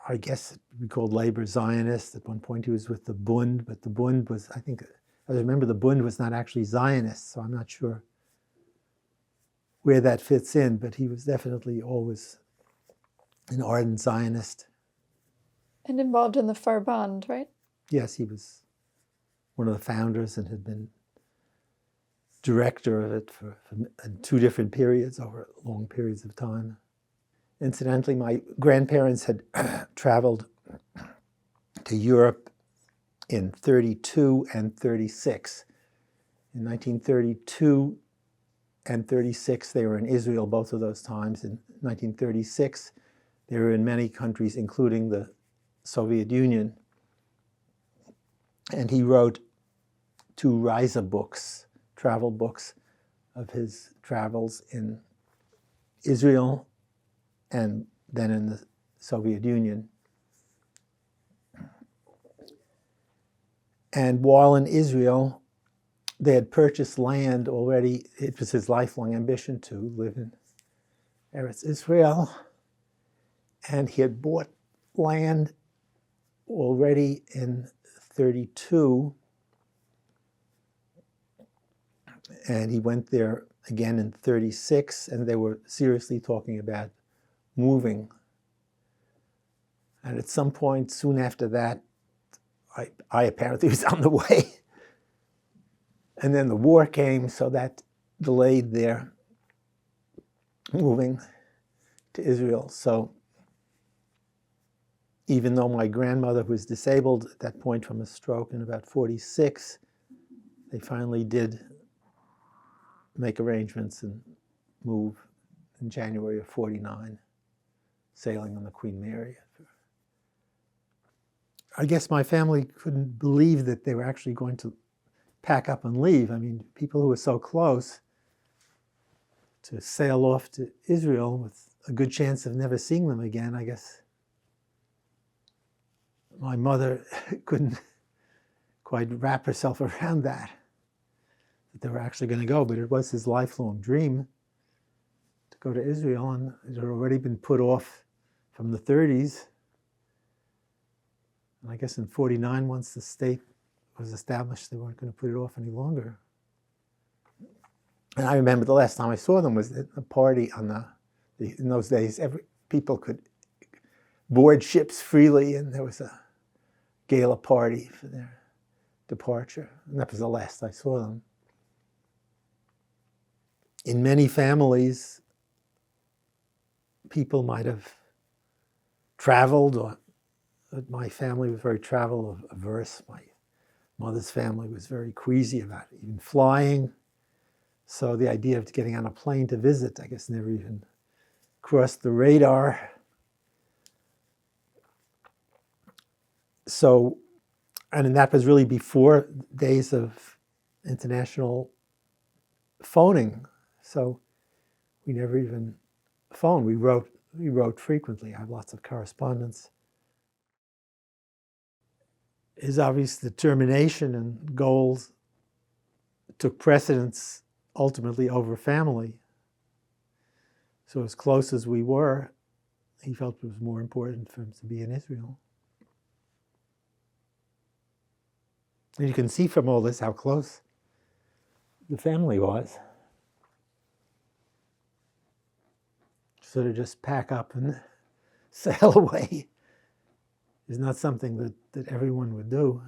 I guess we called labor Zionist. At one point he was with the Bund, but the Bund was, I think, I remember the Bund was not actually Zionist, so I'm not sure where that fits in, but he was definitely always an ardent Zionist. And involved in the Farband, right? Yes, he was one of the founders and had been director of it for two different periods over long periods of time. Incidentally, my grandparents had traveled to Europe in 32 and 36. In 1932 and 36, they were in Israel both of those times. In 1936, they were in many countries, including the Soviet Union. And he wrote 2 Reise books, travel books, of his travels in Israel and then in the Soviet Union. And while in Israel, they had purchased land already. It was his lifelong ambition to live in Eretz Israel. And he had bought land already in 32. And he went there again in 36, and they were seriously talking about moving. And at some point soon after that, I apparently was on the way. And then the war came, so that delayed their moving to Israel. So even though my grandmother was disabled at that point from a stroke in about 46, they finally did make arrangements and move in January of 49, sailing on the Queen Mary. I guess my family couldn't believe that they were actually going to pack up and leave. I mean, people who were so close to sail off to Israel with a good chance of never seeing them again, I guess my mother couldn't quite wrap herself around that they were actually going to go. But it was his lifelong dream to go to Israel, and it had already been put off from the 30s. And I guess in 49, once the state was established, they weren't going to put it off any longer. And I remember the last time I saw them was at a party on in those days, people could board ships freely, and there was a gala party for their departure. And that was the last I saw them. In many families, people might have traveled, but my family was very travel averse. My mother's family was very queasy about even flying. So the idea of getting on a plane to visit, I guess, never even crossed the radar. So, and that was really before days of international phoning. So we never even phoned. We wrote frequently. I have lots of correspondence. His obvious determination and goals took precedence ultimately over family. So as close as we were, he felt it was more important for him to be in Israel. And you can see from all this how close the family was. So to just pack up and sail away is not something that everyone would do.